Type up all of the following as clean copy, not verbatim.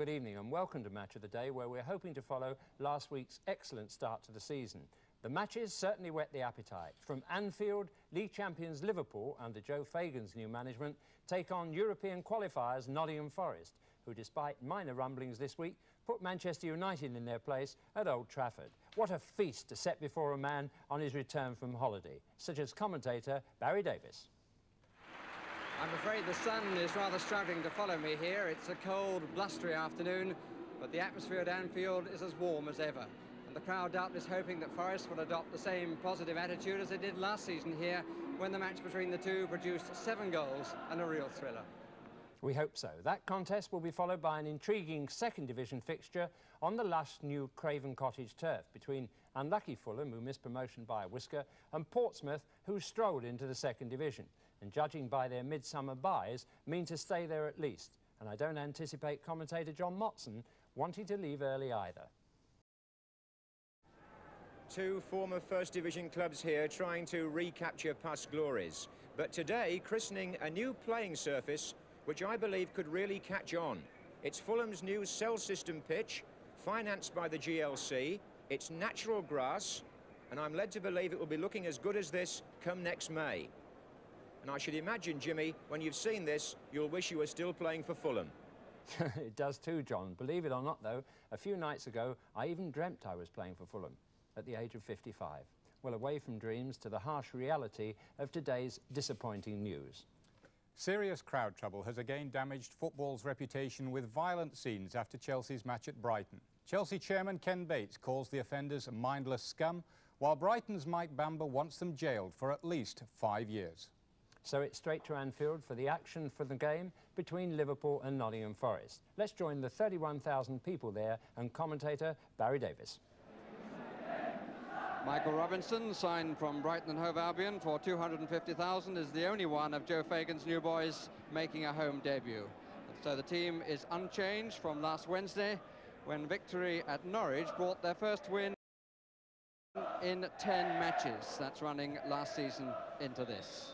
good evening and welcome to Match of the Day, where we're hoping to follow last week's excellent start to the season. The matches certainly whet the appetite. From Anfield, league champions Liverpool, under Joe Fagan's new management, take on European qualifiers Nottingham Forest, who, despite minor rumblings this week, put Manchester United in their place at Old Trafford. What a feast to set before a man on his return from holiday, such as commentator Barry Davis. I'm afraid the sun is rather struggling to follow me here. It's a cold, blustery afternoon, but the atmosphere at Anfield is as warm as ever. And the crowd doubtless hoping that Forest will adopt the same positive attitude as they did last season here, when the match between the two produced 7 goals and a real thriller. We hope so. That contest will be followed by an intriguing second division fixture on the lush new Craven Cottage turf between unlucky Fulham, who missed promotion by a whisker, and Portsmouth, who strolled into the second division, and judging by their midsummer buys, mean to stay there at least. And I don't anticipate commentator John Motson wanting to leave early either. Two former First Division clubs here trying to recapture past glories, but today christening a new playing surface which I believe could really catch on. It's Fulham's new cell system pitch, financed by the GLC. It's natural grass, and I'm led to believe it will be looking as good as this come next May. And I should imagine, Jimmy, when you've seen this, you'll wish you were still playing for Fulham. It does too, John. Believe it or not, though, a few nights ago, I even dreamt I was playing for Fulham at the age of 55. Well, away from dreams to the harsh reality of today's disappointing news. Serious crowd trouble has again damaged football's reputation with violent scenes after Chelsea's match at Brighton. Chelsea chairman Ken Bates calls the offenders mindless scum, while Brighton's Mike Bamber wants them jailed for at least 5 years. So it's straight to Anfield for the action for the game between Liverpool and Nottingham Forest. Let's join the 31,000 people there and commentator Barry Davis. Michael Robinson, signed from Brighton and Hove Albion for $250,000, is the only one of Joe Fagan's new boys making a home debut. And so the team is unchanged from last Wednesday, when victory at Norwich brought their first win in 10 matches. That's running last season into this.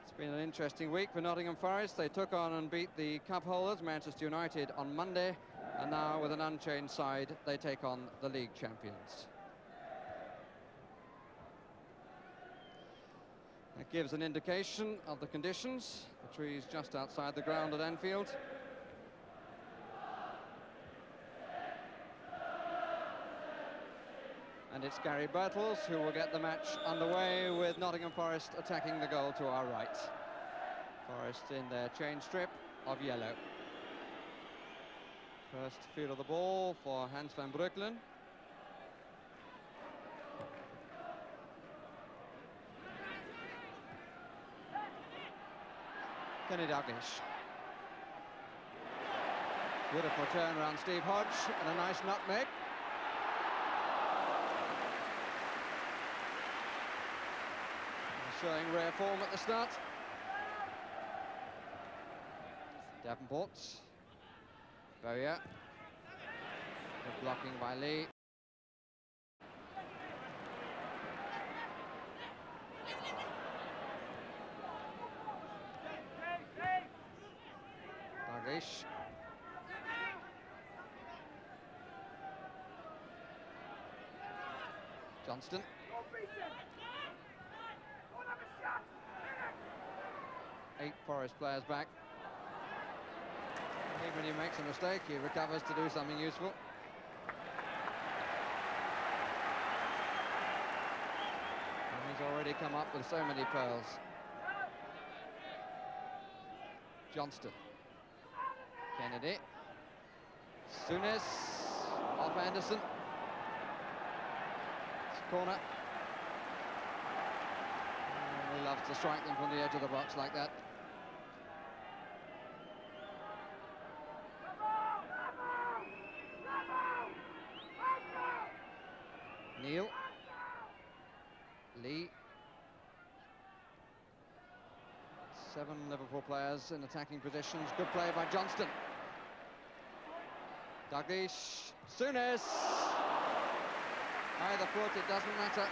It's been an interesting week for Nottingham Forest. They took on and beat the cup holders, Manchester United, on Monday. And now, with an unchanged side, they take on the league champions. That gives an indication of the conditions. The trees just outside the ground at Anfield. And it's Gary Birtles who will get the match underway, with Nottingham Forest attacking the goal to our right. Forest in their change strip of yellow. First field of the ball for Hans van Breukelen. Kenny Dalglish. Beautiful turn around Steve Hodge and a nice nutmeg. Showing rare form at the start. Davenport. Bowyer. Good blocking by Lee. Dalglish. Johnston. 8 Forest players back. Even when he makes a mistake, he recovers to do something useful. And he's already come up with so many pearls. Johnston. Kennedy. Souness. Off Anderson. It's a corner. And he loves to strike them from the edge of the box like that. Neil. Lee. 7 Liverpool players in attacking positions. Good play by Johnston. Dalglish. Souness. Either foot, it doesn't matter.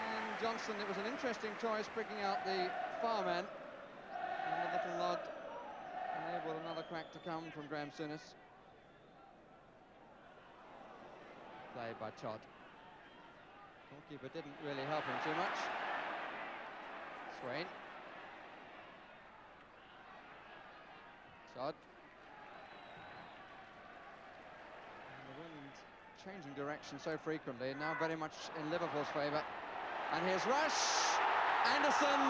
And Johnston, it was an interesting choice picking out the far man. And a little nod enabled another crack to come from Graham Souness. Played by Todd. Goalkeeper didn't really help him too much. Swain. Todd. And the wind changing direction so frequently, now very much in Liverpool's favour. And here's Rush. Anderson.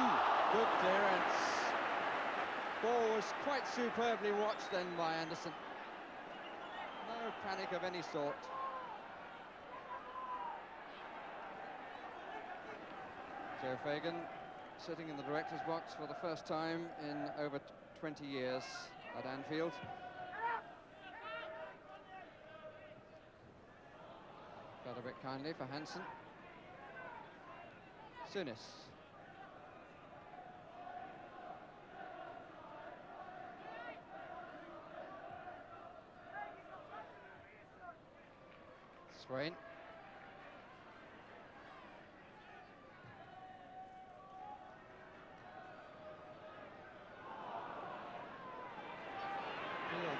Good clearance. Ball was quite superbly watched then by Anderson. No panic of any sort. Joe Fagan sitting in the director's box for the first time in over 20 years at Anfield. Felt a bit kindly for Hansen. Souness. Swain.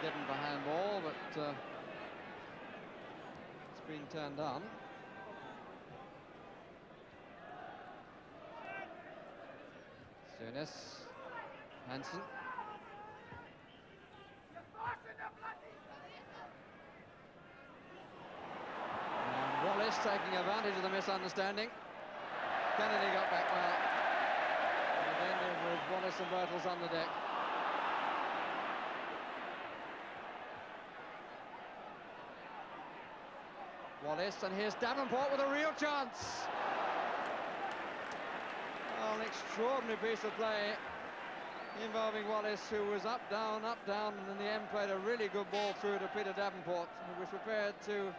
Given for handball, but it's been turned on. Souness. Hansen. And Wallace taking advantage of the misunderstanding. Kennedy got back well. And ended with Wallace and Birtles on the deck. Wallace, and here's Davenport with a real chance. Oh, an extraordinary piece of play involving Wallace, who was up, down, and in the end played a really good ball through to Peter Davenport, who was prepared to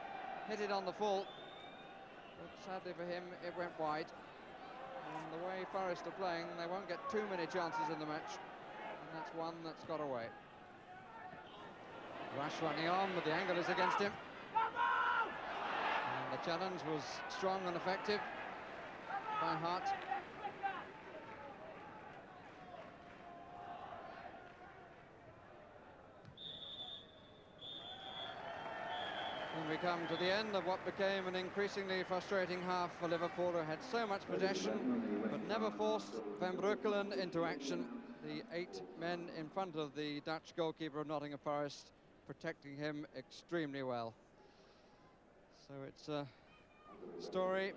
hit it on the full. But sadly for him, it went wide. And the way Forest are playing, they won't get too many chances in the match. And that's one that's got away. Rush running on, but the angle is against him. The challenge was strong and effective by Hart. And we come to the end of what became an increasingly frustrating half for Liverpool, who had so much possession but never forced Van Breukelen into action. The 8 men in front of the Dutch goalkeeper of Nottingham Forest, protecting him extremely well. So it's a story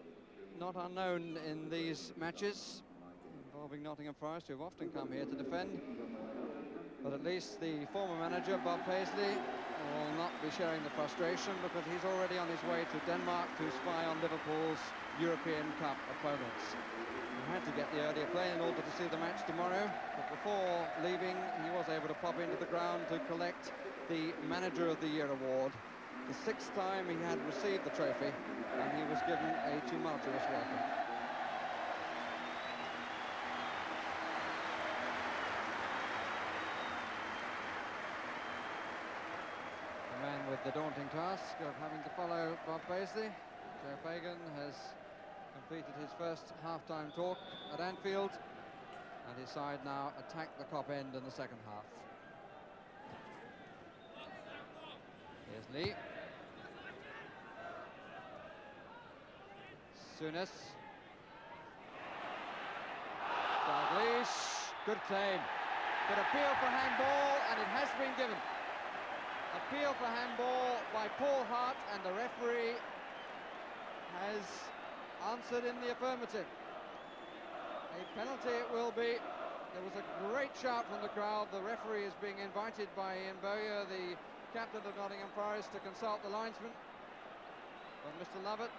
not unknown in these matches involving Nottingham Forest, who have often come here to defend. But at least the former manager, Bob Paisley, will not be sharing the frustration, because he's already on his way to Denmark to spy on Liverpool's European Cup opponents. He had to get the earlier plane in order to see the match tomorrow, but before leaving he was able to pop into the ground to collect the Manager of the Year award. The 6th time he had received the trophy, and he was given a tumultuous welcome. The man with the daunting task of having to follow Bob Paisley, Joe Fagan, has completed his first half-time talk at Anfield, and his side now attack the Kop end in the second half. Here's Lee. Souness. Dalglish. Good claim. But appeal for handball, and it has been given. Appeal for handball by Paul Hart, and the referee has answered in the affirmative. A penalty it will be. There was a great shout from the crowd. The referee is being invited by Ian Bowyer, the captain of Nottingham Forest, to consult the linesman. But Mr. Lovett,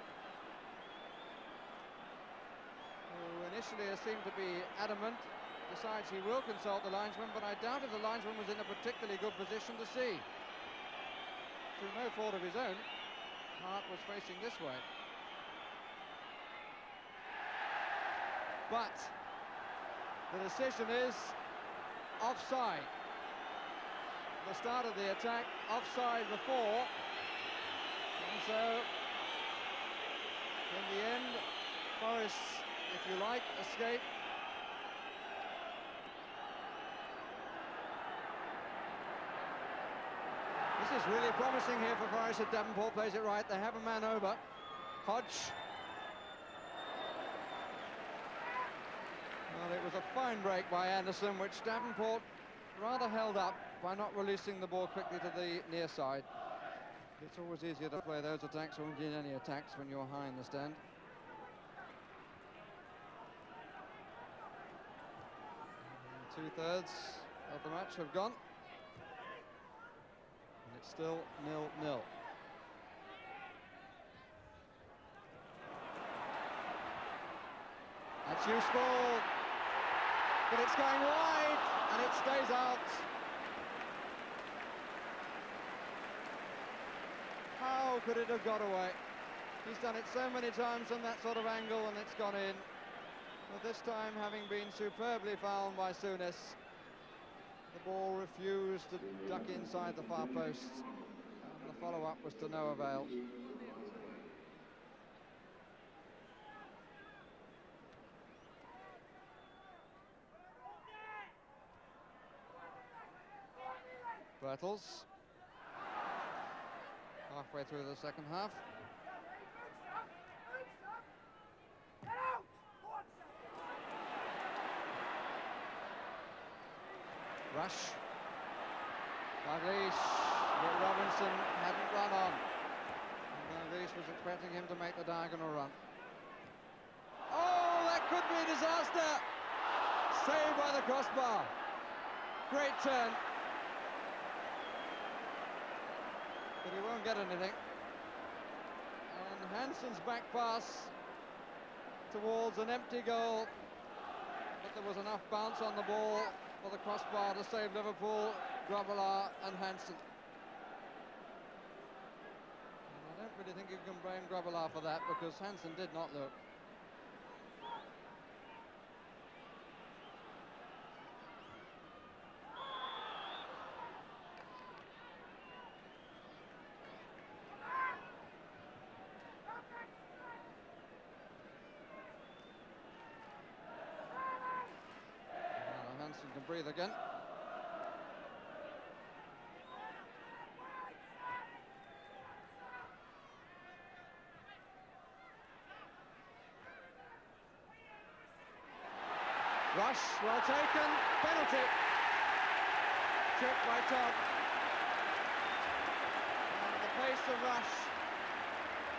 who initially has seemed to be adamant, decides he will consult the linesman, but I doubt if the linesman was in a particularly good position to see. Through no fault of his own, Hart was facing this way. But the decision is offside. The start of the attack, offside before, and so in the end, Forest, if you like, escape. This is really promising here for Forest. If Davenport plays it right, they have a man over. Hodge. Well, it was a fine break by Anderson, which Davenport rather held up by not releasing the ball quickly to the near side. It's always easier to play those attacks, or indeed any attacks, when you're high in the stand. Two-thirds of the match have gone. And it's still 0-0. That's useful, but it's going wide, and it stays out. How could it have got away? He's done it so many times from that sort of angle, and it's gone in. But this time, having been superbly fouled by Souness, the ball refused to duck inside the far post, and the follow-up was to no avail. Bertels, halfway through the second half. Rush. Dalglish, but Robinson hadn't run on. Dalglish was expecting him to make the diagonal run. Oh, that could be a disaster! Saved by the crossbar. Great turn. But he won't get anything. And Hansen's back pass towards an empty goal. But there was enough bounce on the ball for the crossbar to save Liverpool, Grobbelaar and Hansen. And I don't really think you can blame Grobbelaar for that, because Hansen did not look. Can breathe again. Rush, well taken, penalty. Check by Todd. And the pace of Rush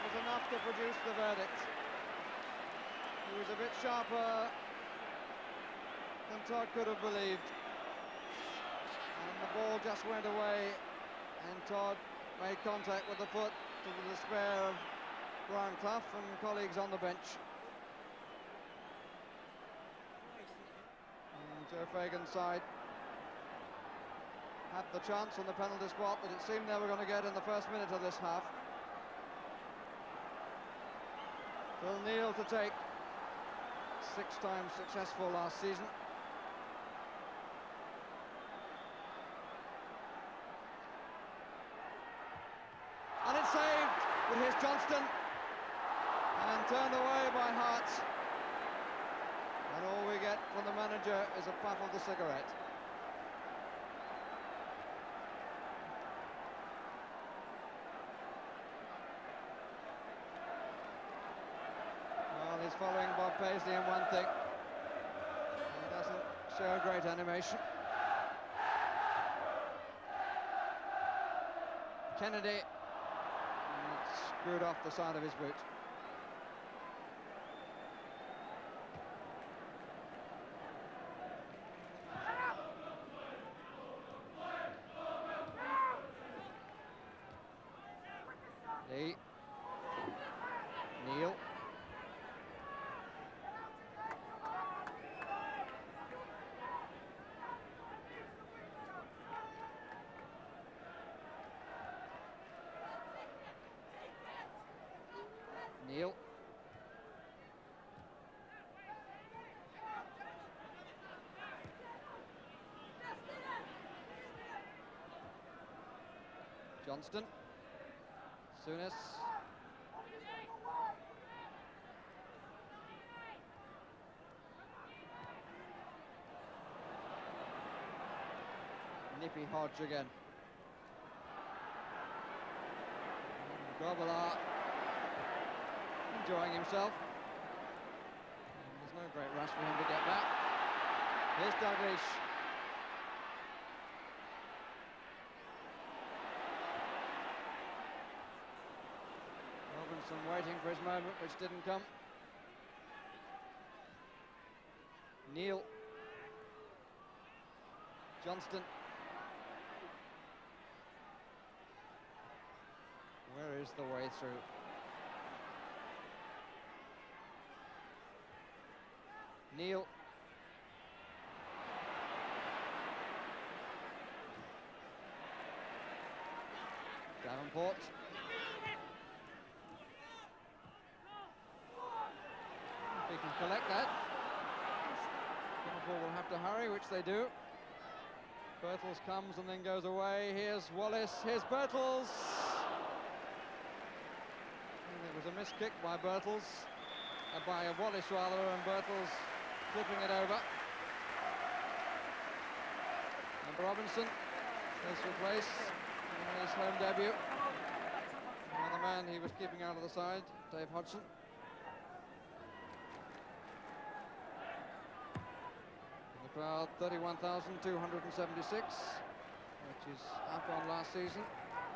was enough to produce the verdict. He was a bit sharper than Todd could have believed. And the ball just went away, and Todd made contact with the foot to the despair of Brian Clough and colleagues on the bench. And Joe Fagan's side had the chance on the penalty spot that it seemed they were going to get in the first minute of this half. Phil Neal to take, 6 times successful last season. And it's saved, but here's Johnston, and turned away by Hart. And all we get from the manager is a puff of the cigarette. Well, he's following Bob Paisley in one thing. He doesn't show great animation. Kennedy. Screwed off the side of his boot. Lee. Neal. Neal. Johnston. Souness. Nippy Hodge again. Grobbelaar enjoying himself. And there's no great rush for him to get back. Here's Douglas. Robinson waiting for his moment, which didn't come. Neil. Johnston. Where is the way through? Neil. Davenport. If he can collect that. Liverpool will have to hurry, which they do. Birtles comes and then goes away. Here's Wallace. Here's Birtles. And it was a missed kick by Birtles. By Wallace rather, and Birtles flipping it over. And Robinson is replaced in his home debut. Another man he was keeping out of the side, Dave Hodgson. In the crowd, 31,276, which is up on last season,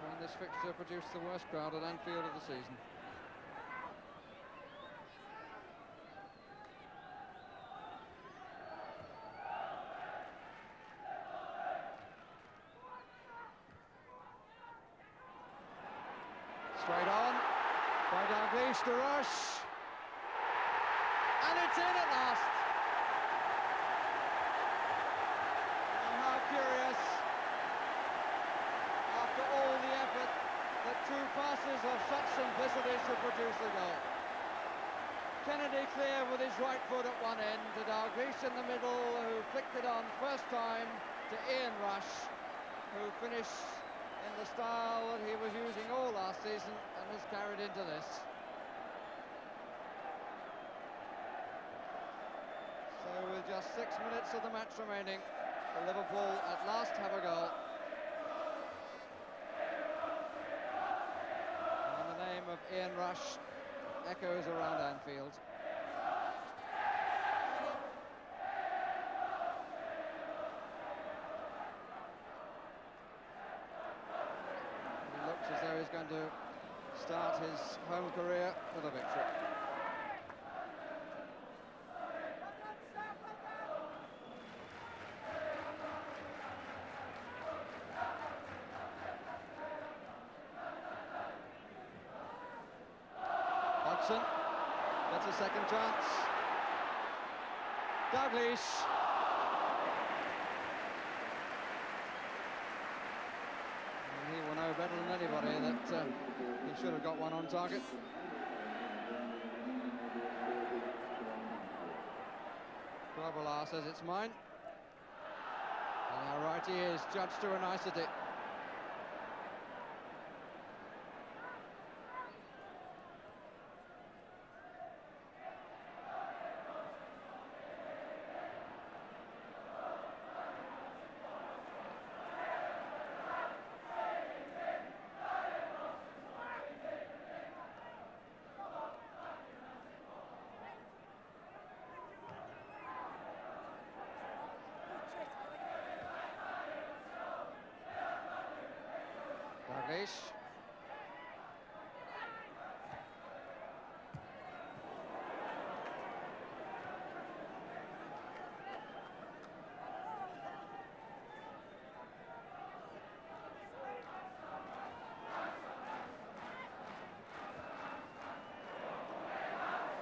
when this fixture produced the worst crowd at Anfield of the season. Straight on by Dalglish to Rush, and it's in at last. And how curious, after all the effort, that two passes of such simplicity should produce a goal. Kennedy clear with his right foot at one end to Dalglish in the middle, who flicked it on first time to Ian Rush, who finished in the style that he was using all last season and has carried into this. So with just 6 minutes of the match remaining, Liverpool at last have a goal. And the name of Ian Rush echoes around Anfield. As though he's going to start his home career with a victory. Hodgson gets a second chance. Dalglish. He will know better than anybody that he should have got one on target. Grobbelaar says it's mine. And how right he is, judged to a nicety. Dalglish.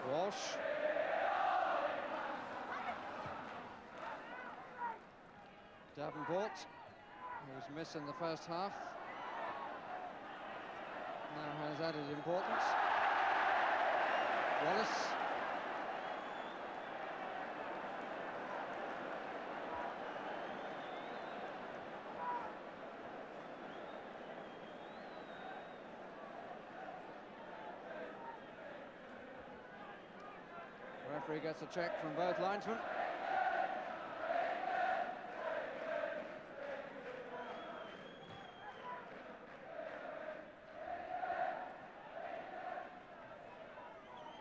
Walsh. Davenport, who was missed in the first half, now has added importance. Wallace. Referee gets a check from both linesmen.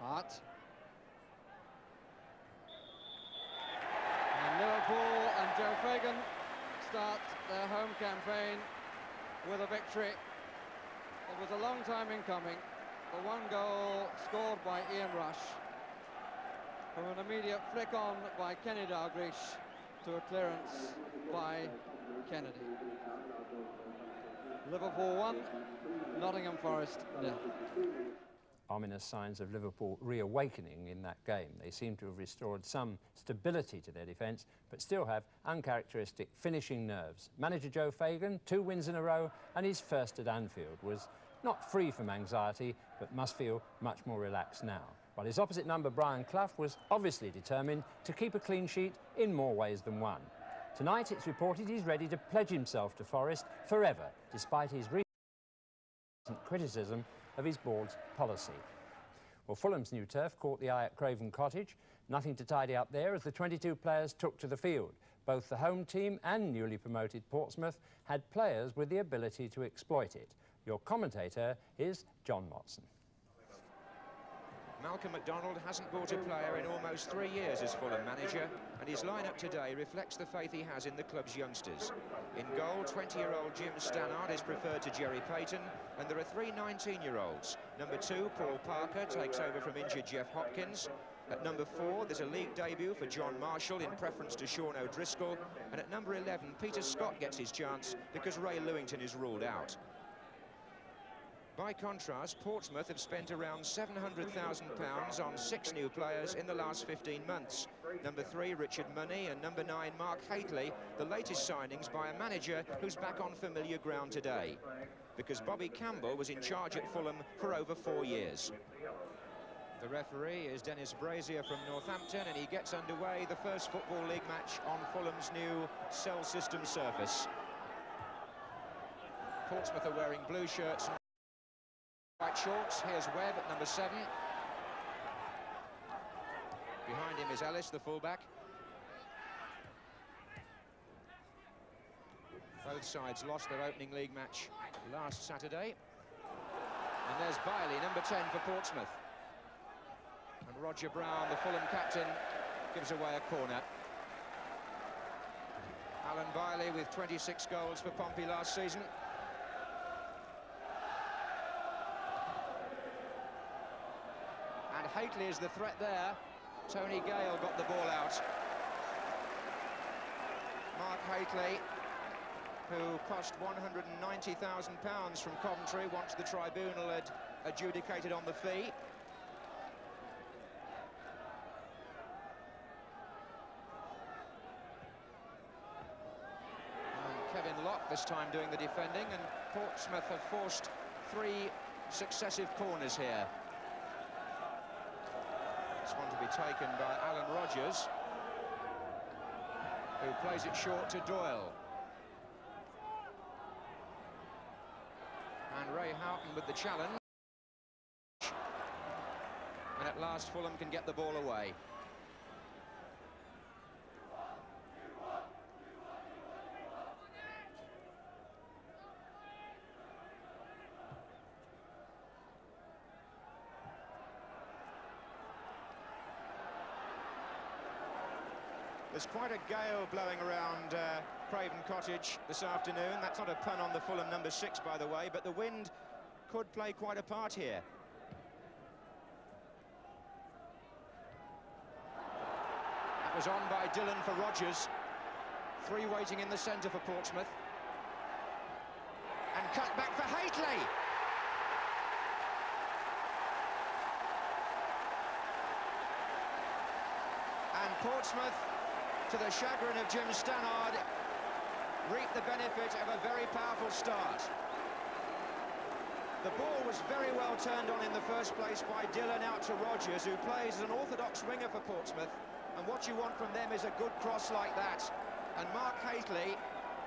Hart. And Liverpool and Joe Fagan start their home campaign with a victory. It was a long time in coming. The one goal scored by Ian Rush from an immediate flick on by Kenny Dalglish to a clearance by Kennedy. Liverpool 1, Nottingham Forest 0. Ominous signs of Liverpool reawakening in that game. They seem to have restored some stability to their defence, but still have uncharacteristic finishing nerves. Manager Joe Fagan, 2 wins in a row, and his first at Anfield, was not free from anxiety, but must feel much more relaxed now. While his opposite number, Brian Clough, was obviously determined to keep a clean sheet in more ways than one. Tonight, it's reported he's ready to pledge himself to Forest forever, despite his recent criticism of his board's policy. Well, Fulham's new turf caught the eye at Craven Cottage. Nothing to tidy up there as the 22 players took to the field. Both the home team and newly promoted Portsmouth had players with the ability to exploit it. Your commentator is John Motson. Malcolm MacDonald hasn't bought a player in almost 3 years as Fulham manager, and his lineup today reflects the faith he has in the club's youngsters. In goal, 20-year-old Jim Stannard is preferred to Jerry Payton, and there are 3 19-year-olds. Number 2, Paul Parker, takes over from injured Jeff Hopkins. At number 4, there's a league debut for John Marshall in preference to Sean O'Driscoll, and at number 11, Peter Scott gets his chance because Ray Lewington is ruled out. By contrast, Portsmouth have spent around £700,000 on 6 new players in the last 15 months. Number 3, Richard Money, and number 9, Mark Hateley, the latest signings by a manager who's back on familiar ground today, because Bobby Campbell was in charge at Fulham for over 4 years. The referee is Dennis Brazier from Northampton, and he gets underway the first Football League match on Fulham's new cell system surface. Portsmouth are wearing blue shirts and white shorts. Here's Webb at number 7. Behind him is Ellis, the fullback. Both sides lost their opening league match last Saturday. And there's Biley, number 10 for Portsmouth. And Roger Brown, the Fulham captain, gives away a corner. Alan Biley with 26 goals for Pompey last season. And Hateley is the threat there. Tony Gale got the ball out. Mark Hateley, who cost £190,000 from Coventry once the tribunal had adjudicated on the fee. And Kevin Locke this time doing the defending, and Portsmouth have forced 3 successive corners here. This one to be taken by Alan Rogers, who plays it short to Doyle. And Ray Houghton with the challenge. And at last Fulham can get the ball away. There's quite a gale blowing around Craven Cottage this afternoon. That's not a pun on the Fulham number 6, by the way, but the wind could play quite a part here. That was on by Dillon for Rogers. 3 waiting in the centre for Portsmouth. And cut back for Hateley. And Portsmouth, to the chagrin of Jim Stannard, reaped the benefit of a very powerful start. The ball was very well turned on in the first place by Dillon out to Rogers, who plays as an orthodox winger for Portsmouth, and what you want from them is a good cross like that. And Mark Hateley,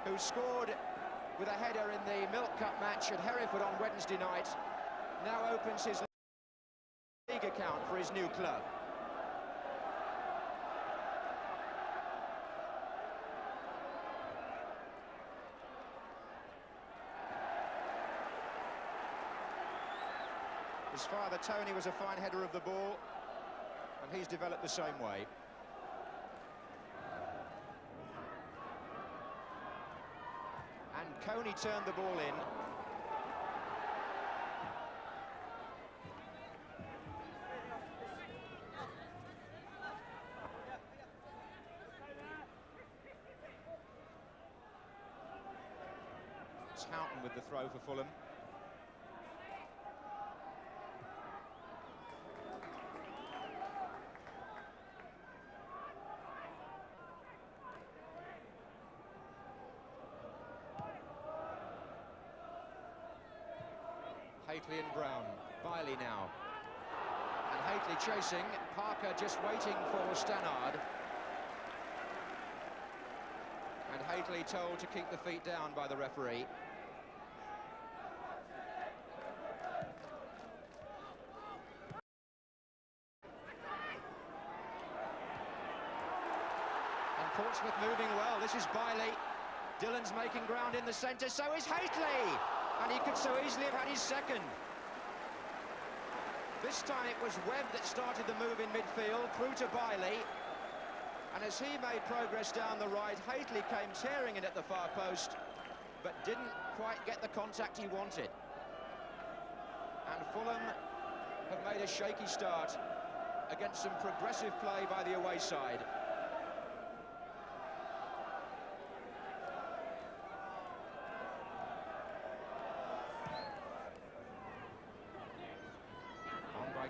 who scored with a header in the Milk Cup match at Hereford on Wednesday night, now opens his league account for his new club. His father, Tony, was a fine header of the ball, and he's developed the same way. And Coney turned the ball in. It's Houghton with the throw for Fulham. Hately and Brown. Biley now. And Hately chasing. Parker just waiting for Stannard. And Hately told to keep the feet down by the referee. And Portsmouth moving well. This is Biley. Dillon's making ground in the centre, so is Hately! And he could so easily have had his second. This time it was Webb that started the move in midfield, through to Biley. And as he made progress down the right, Hately came tearing in at the far post, but didn't quite get the contact he wanted. And Fulham have made a shaky start against some progressive play by the away side.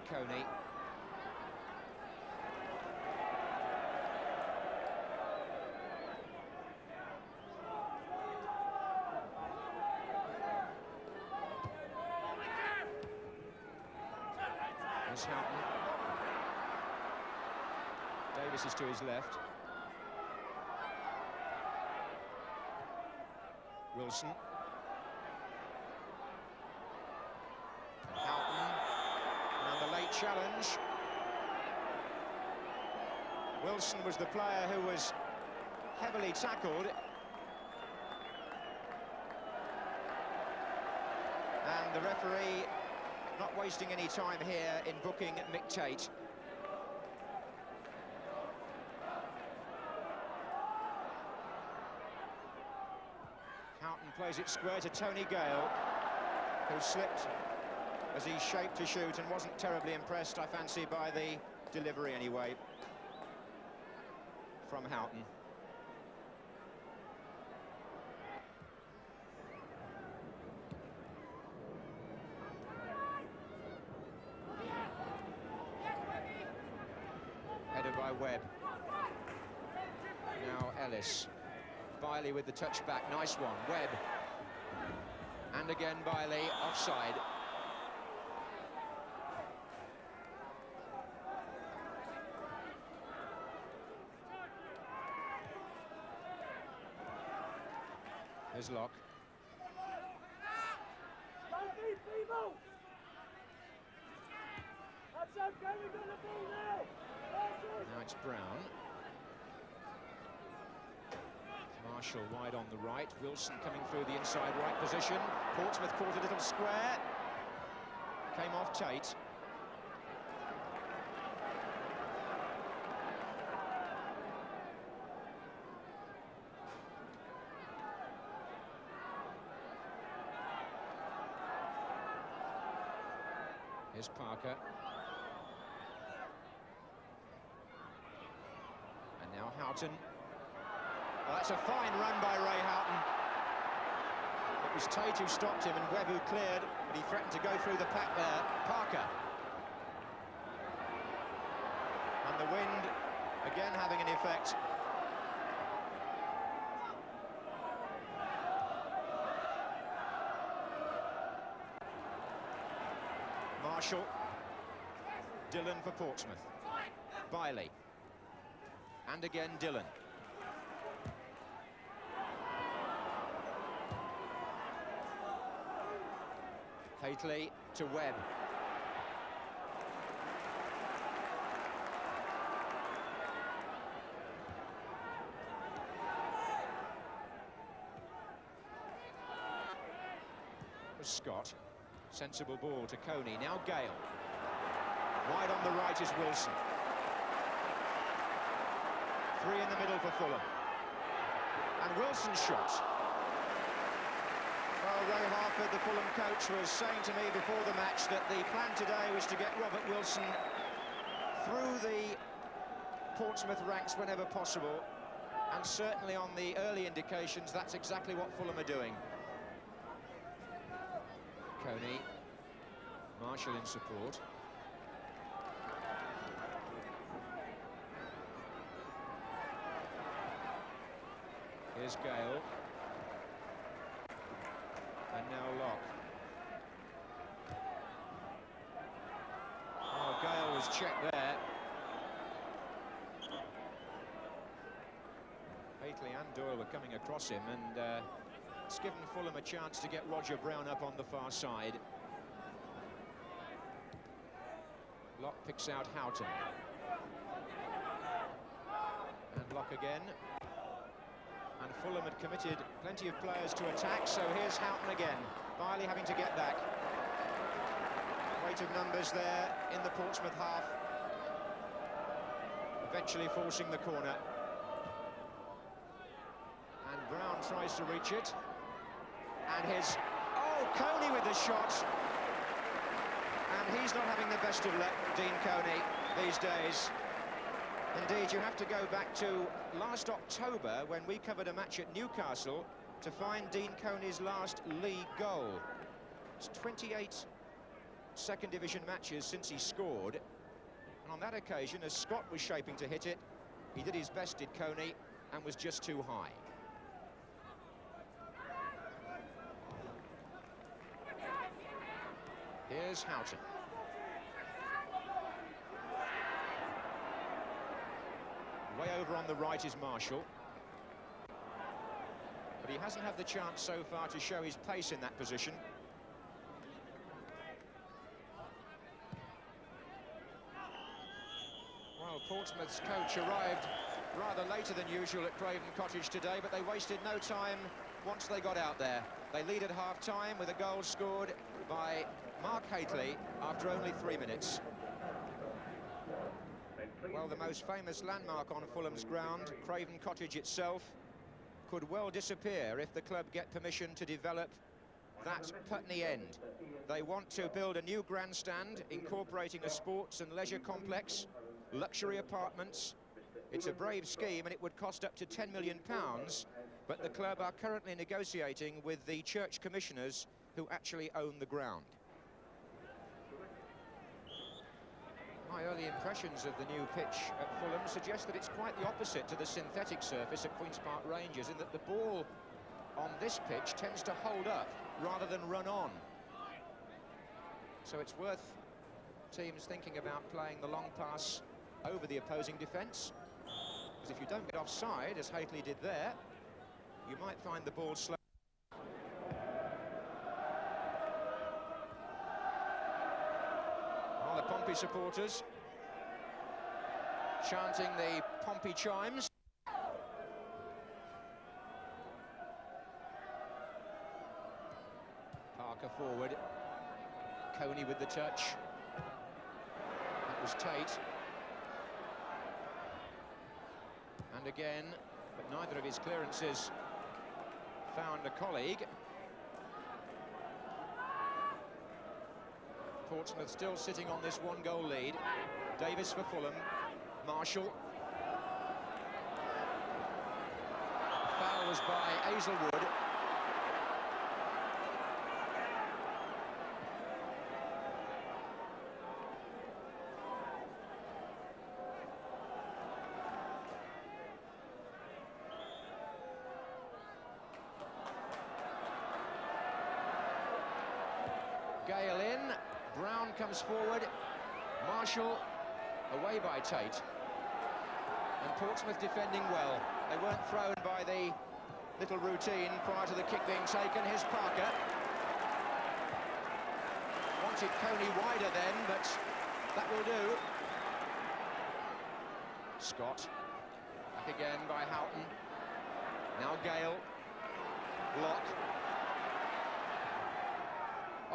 Coney. There's Houghton. Davis is to his left. Wilson. Challenge. Wilson was the player who was heavily tackled. And the referee not wasting any time here in booking Mick Tate. Houghton plays it square to Tony Gale, who slipped as he shaped to shoot and wasn't terribly impressed, I fancy, by the delivery anyway, from Houghton. Headed by Webb. Now Ellis. Biley with the touchback, nice one. Webb. And again Biley, offside. Here's Locke. Now it's Brown. Marshall wide on the right. Wilson coming through the inside right position. Portsmouth caught a little square. Came off Tate. Here's Parker. And now Houghton. Well, that's a fine run by Ray Houghton. It was Tate who stopped him and Webb who cleared, but he threatened to go through the pack there. Parker. And the wind again having an effect. Marshall. Dillon for Portsmouth. Biley. And again Dillon. Hately to Webb. Scott. Sensible ball to Coney. Now Gale. Wide on the right is Wilson. 3 in the middle for Fulham. And Wilson's shot. Well, Ray Harford, the Fulham coach, was saying to me before the match that the plan today was to get Robert Wilson through the Portsmouth ranks whenever possible. And certainly on the early indications, that's exactly what Fulham are doing. Coney, Marshall in support. Here's Gale. And now Locke. Oh, Gale was checked there. Haitley and Doyle were coming across him, and it's given Fulham a chance to get Roger Brown up on the far side. Locke picks out Houghton. And Locke again. And Fulham had committed plenty of players to attack, so here's Houghton again. Biley having to get back. Weight of numbers there in the Portsmouth half. Eventually forcing the corner. And Brown tries to reach it. And his... Oh, Coney with the shot. And he's not having the best of luck, Dean Coney, these days. Indeed, you have to go back to last October when we covered a match at Newcastle to find Dean Coney's last league goal. It's 28 second division matches since he scored. And on that occasion, as Scott was shaping to hit it, he did his best, did Coney, and was just too high. Here's Houghton. Way over on the right is Marshall. But he hasn't had the chance so far to show his pace in that position. Well, Portsmouth's coach arrived rather later than usual at Craven Cottage today, but they wasted no time once they got out there. They lead at half-time with a goal scored by Mark Haitley after only 3 minutes. Well, the most famous landmark on Fulham's ground, Craven Cottage itself, could well disappear if the club get permission to develop that Putney end. They want to build a new grandstand incorporating a sports and leisure complex, luxury apartments. It's a brave scheme and it would cost up to £10 million, but the club are currently negotiating with the church commissioners who actually own the ground. My early impressions of the new pitch at Fulham suggest that it's quite the opposite to the synthetic surface at Queen's Park Rangers, in that the ball on this pitch tends to hold up rather than run on. So it's worth teams thinking about playing the long pass over the opposing defence, because if you don't get offside, as Haitley did there, you might find the ball slow. The Pompey supporters chanting the Pompey chimes. Parker forward. Coney with the touch. That was Tate. And again, but neither of his clearances found a colleague. Portsmouth still sitting on this 1-goal lead. Davis for Fulham. Marshall. Foul was by Hazelwood. Gale in. Brown comes forward. Marshall away by Tate. And Portsmouth defending well. They weren't thrown by the little routine prior to the kick being taken. Here's Parker. Wanted Coney wider then, but that will do. Scott. Back again by Houghton. Now Gale. Block.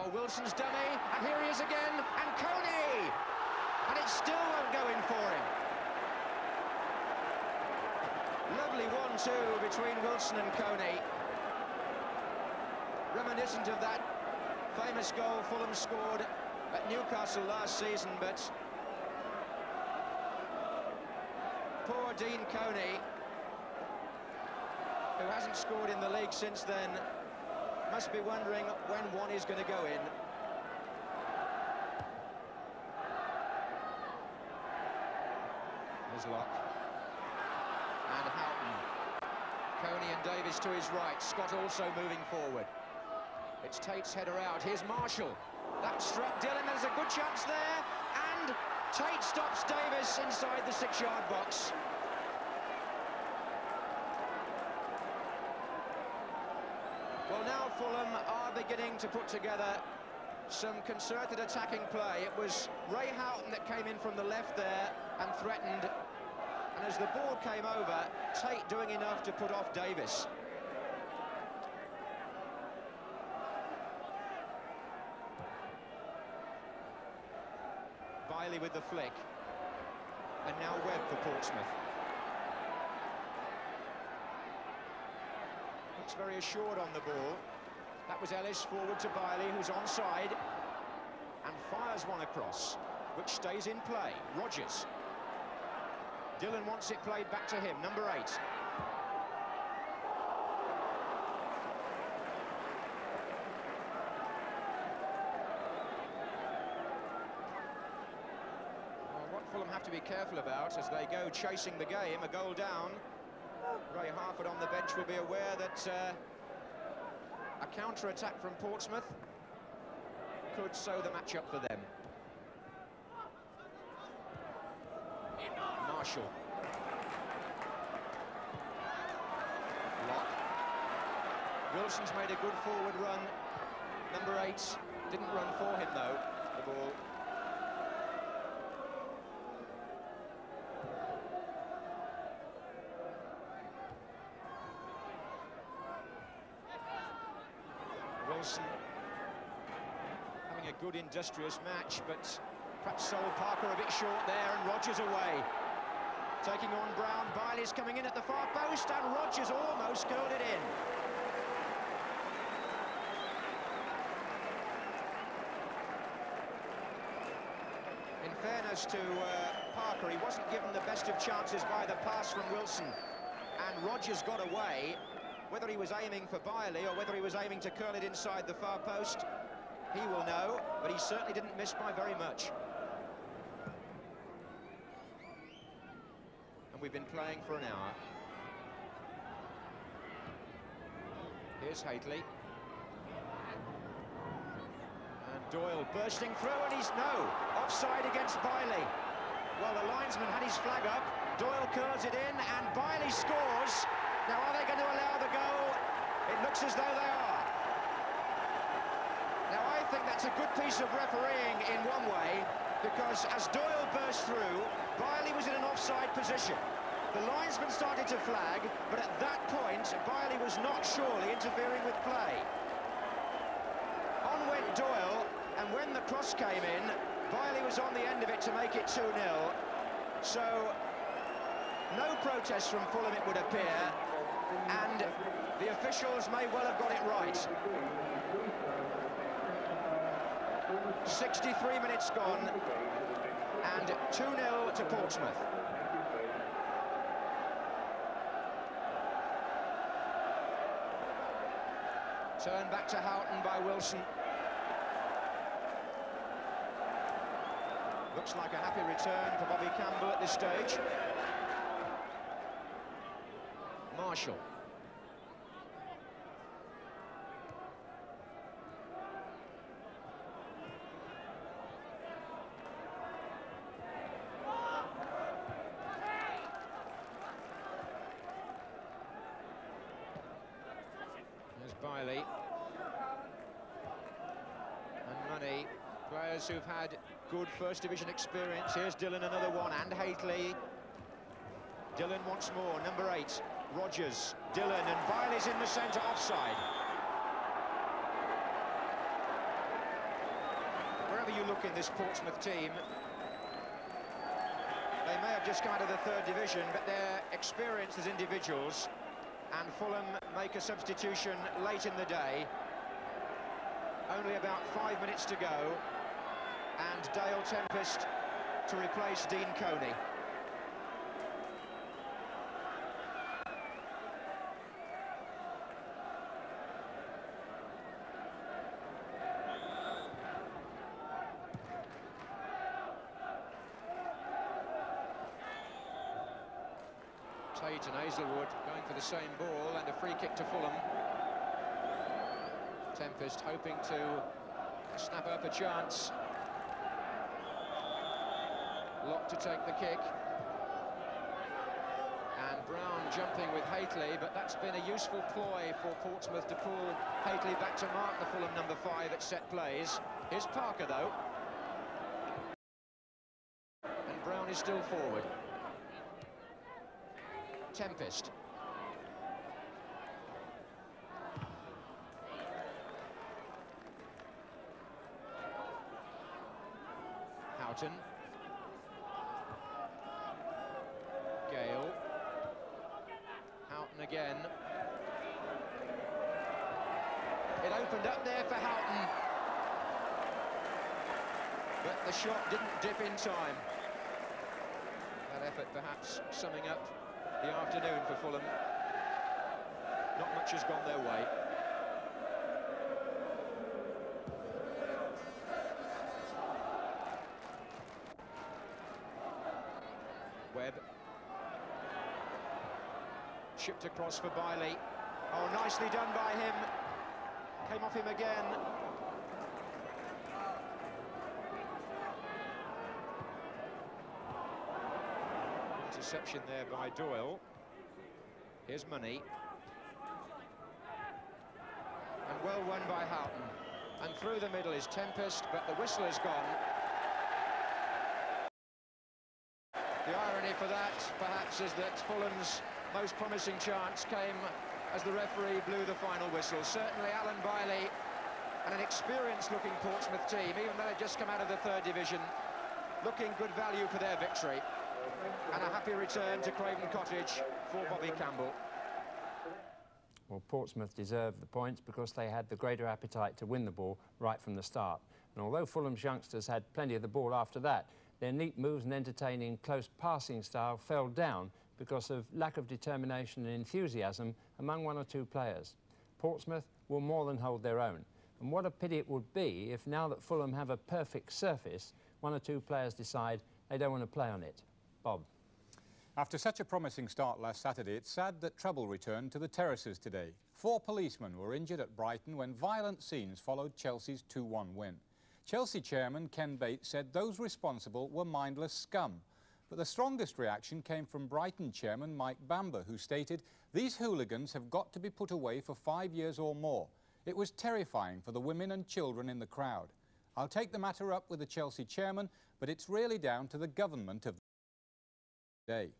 Oh, Wilson's dummy, and here he is again, and Coney! And it still won't go in for him. Lovely 1-2 between Wilson and Coney. Reminiscent of that famous goal Fulham scored at Newcastle last season, but poor Dean Coney, who hasn't scored in the league since then, must be wondering when one is going to go in. There's Locke. And Houghton. Coney and Davis to his right. Scott also moving forward. It's Tate's header out. Here's Marshall. That struck Dillon. There's a good chance there. And Tate stops Davis inside the 6-yard box. Well, now Fulham are beginning to put together some concerted attacking play. It was Ray Houghton that came in from the left there and threatened. And as the ball came over, Tate doing enough to put off Davis. Biley with the flick. And now Webb for Portsmouth. Looks very assured on the ball. That was Ellis forward to Biley, who's onside. And fires one across, which stays in play. Rodgers. Dillon wants it played back to him, number 8. What Fulham have to be careful about as they go chasing the game, a goal down. Ray Harford on the bench will be aware that a counter-attack from Portsmouth could sew the match up for them. Marshall. Locke. Wilson's made a good forward run. Number 8 didn't run for him though, the ball. Wilson having a good industrious match, but perhaps Sol Parker a bit short there, and Rodgers away. Taking on Brown, Biley's coming in at the far post, and Rodgers almost curled it in. In fairness to Parker, he wasn't given the best of chances by the pass from Wilson, and Rodgers got away. Whether he was aiming for Biley or whether he was aiming to curl it inside the far post, he will know, but he certainly didn't miss by very much. And we've been playing for an hour. Here's Haitley. And Doyle bursting through, and he's offside against Biley. Well, the linesman had his flag up. Doyle curls it in, and Biley scores. Now, are they going to allow the goal? It looks as though they are. Now, I think that's a good piece of refereeing in one way, because as Doyle burst through, Biley was in an offside position. The linesman started to flag, but at that point, Biley was not surely interfering with play. On went Doyle, and when the cross came in, Biley was on the end of it to make it 2-0. So, no protest from Fulham, it would appear, and the officials may well have got it right. 63 minutes gone, and 2-0 to Portsmouth. Turn back to Houghton by Wilson. Looks like a happy return for Bobby Campbell at this stage. Marshall. There's Biley. And Money. Players who've had good First Division experience. Here's Dillon, another one, and Haitley. Dillon once more, number 8. Rodgers, Dillon, and Biley's in the centre, offside. you look in this Portsmouth team, they may have just come out of the third division, but they're experienced as individuals, and Fulham make a substitution late in the day. Only about 5 minutes to go, and Dale Tempest to replace Dean Coney. Tate and Hazelwood going for the same ball, and a free kick to Fulham. Tempest hoping to snap up a chance. Locke to take the kick. And Brown jumping with Haitley, but that's been a useful ploy for Portsmouth to pull Haitley back to mark the Fulham number 5 at set plays. Here's Parker, though. And Brown is still forward. Tempest. Houghton. Gale. Houghton again. It opened up there for Houghton, but the shot didn't dip in time. That effort perhaps summing up the afternoon for Fulham. Not much has gone their way. Webb. Chipped across for Bailey. Oh, nicely done by him. Came off him again. Interception there by Doyle. Here's Money. And well won by Houghton. And through the middle is Tempest, but the whistle is gone. The irony for that, perhaps, is that Fulham's most promising chance came as the referee blew the final whistle. Certainly Alan Bailey and an experienced-looking Portsmouth team, even though they've just come out of the third division, looking good value for their victory. And a happy return to Craven Cottage for Bobby Campbell. Well, Portsmouth deserved the points because they had the greater appetite to win the ball right from the start. And although Fulham's youngsters had plenty of the ball after that, their neat moves and entertaining close passing style fell down because of lack of determination and enthusiasm among one or two players. Portsmouth will more than hold their own. And what a pity it would be if, now that Fulham have a perfect surface, one or two players decide they don't want to play on it. Bob. After such a promising start last Saturday, it's sad that trouble returned to the terraces today. 4 policemen were injured at Brighton when violent scenes followed Chelsea's 2-1 win. Chelsea chairman Ken Bates said those responsible were mindless scum. But the strongest reaction came from Brighton chairman Mike Bamber, who stated, "These hooligans have got to be put away for 5 years or more. It was terrifying for the women and children in the crowd. I'll take the matter up with the Chelsea chairman, but it's really down to the government of the day."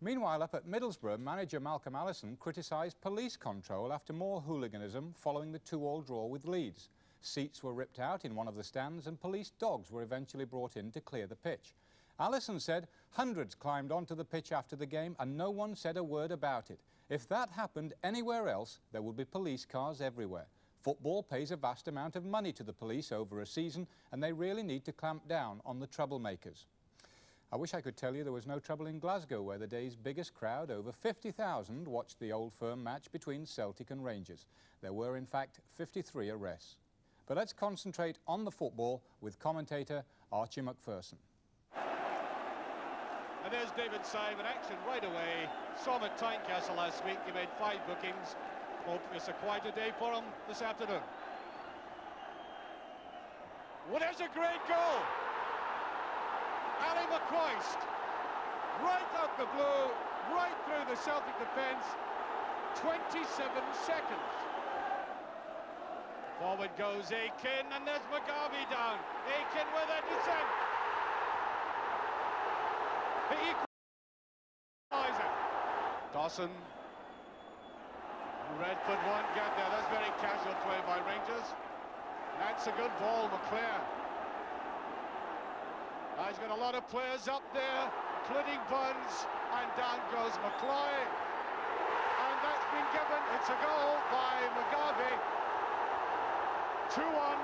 Meanwhile, up at Middlesbrough, manager Malcolm Allison criticised police control after more hooliganism following the 2-2 draw with Leeds. Seats were ripped out in one of the stands and police dogs were eventually brought in to clear the pitch. Allison said hundreds climbed onto the pitch after the game and no one said a word about it. If that happened anywhere else, there would be police cars everywhere. Football pays a vast amount of money to the police over a season, and they really need to clamp down on the troublemakers. I wish I could tell you there was no trouble in Glasgow, where the day's biggest crowd, over 50,000, watched the Old Firm match between Celtic and Rangers. There were, in fact, 53 arrests. But let's concentrate on the football with commentator Archie McPherson. And there's David Simon, action right away. Saw him at Tynecastle last week. He made 5 bookings. Hope it's a quieter day for him this afternoon. Well, there's a great goal. Ali McCoist, right out the blue, right through the Celtic defence. 27 seconds. Forward goes Aiken, and there's McGarvey down. Aiken with a descent. The equaliser. Dawson. Redford won't get there. That's very casual play by Rangers. That's a good ball, McClare. He's got a lot of players up there, including Burns, and down goes McCloy. And that's been given. It's a goal by Mugabe. 2-1.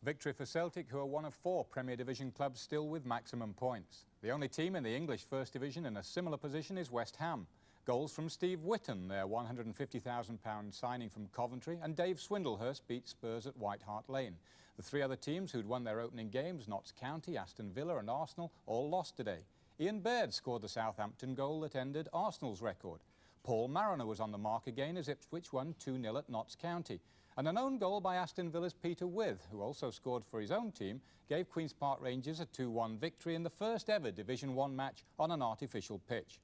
Victory for Celtic, who are one of 4 Premier Division clubs still with maximum points. The only team in the English First Division in a similar position is West Ham. Goals from Steve Whitton, their £150,000 signing from Coventry, and Dave Swindlehurst beat Spurs at White Hart Lane. The 3 other teams who'd won their opening games, Notts County, Aston Villa and Arsenal, all lost today. Ian Baird scored the Southampton goal that ended Arsenal's record. Paul Mariner was on the mark again as Ipswich won 2-0 at Notts County. And an own goal by Aston Villa's Peter With, who also scored for his own team, gave Queen's Park Rangers a 2-1 victory in the first ever Division 1 match on an artificial pitch.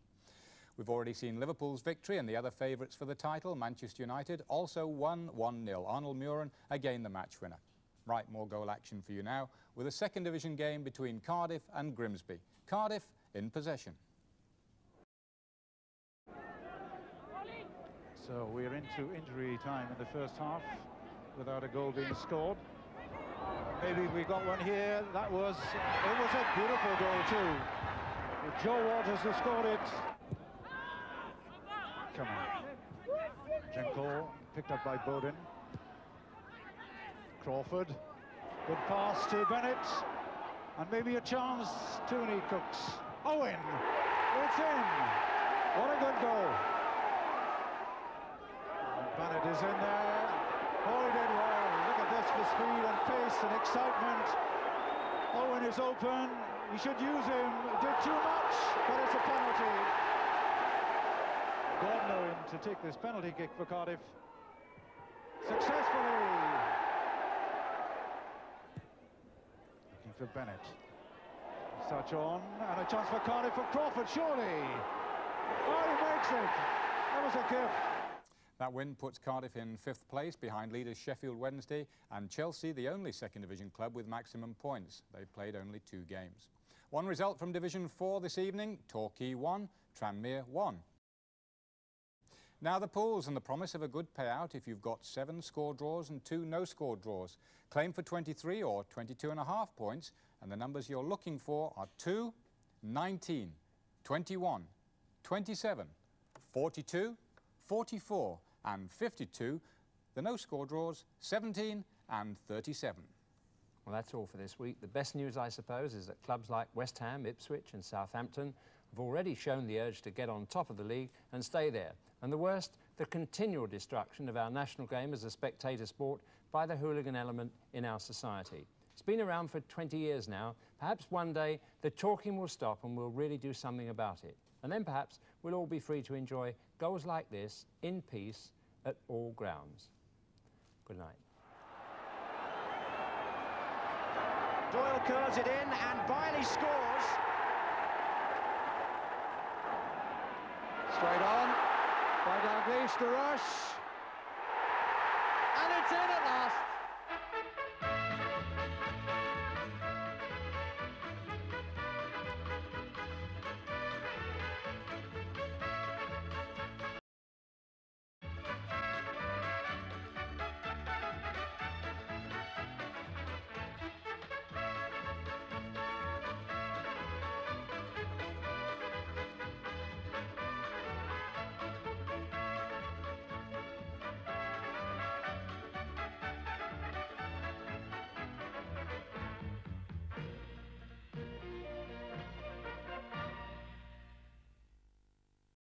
We've already seen Liverpool's victory, and the other favourites for the title, Manchester United, also won 1-0. Arnold Muren, again the match winner. Right, more goal action for you now, with a second division game between Cardiff and Grimsby. Cardiff in possession. So we're into injury time in the first half without a goal being scored. Maybe we got one here. It was a beautiful goal too. If Joe Waters has scored it. Come on. Jenko picked up by Bowden. Crawford. Good pass to Bennett. And maybe a chance. Tooney Cooks. Owen. It's in. What a good goal. Bennett is in there. Oh, he did well. Look at this for speed and pace and excitement. Owen is open. We should use him. He did too much, but it's a penalty. Gordner in to take this penalty kick for Cardiff. Successfully. Looking for Bennett. Touch on, and a chance for Cardiff for Crawford, surely. Oh, he makes it. That was a gift. That win puts Cardiff in 5th place behind leaders Sheffield Wednesday and Chelsea, the only second division club with maximum points. They've played only 2 games. One result from Division 4 this evening, Torquay 1, Tranmere 1. Now the pools and the promise of a good payout if you've got 7 score draws and 2 no-score draws. Claim for 23 or 22.5 points, and the numbers you're looking for are 2, 19, 21, 27, 42, 44 and 52. The no-score draws 17 and 37. Well, that's all for this week. The best news, I suppose, is that clubs like West Ham, Ipswich and Southampton have already shown the urge to get on top of the league and stay there. And the worst, the continual destruction of our national game as a spectator sport by the hooligan element in our society. It's been around for 20 years now. Perhaps one day the talking will stop and we'll really do something about it. And then perhaps we'll all be free to enjoy goals like this in peace at all grounds. Good night. Doyle curls it in and Biley scores. Straight on by Dalglish, the rush. And it's in at last.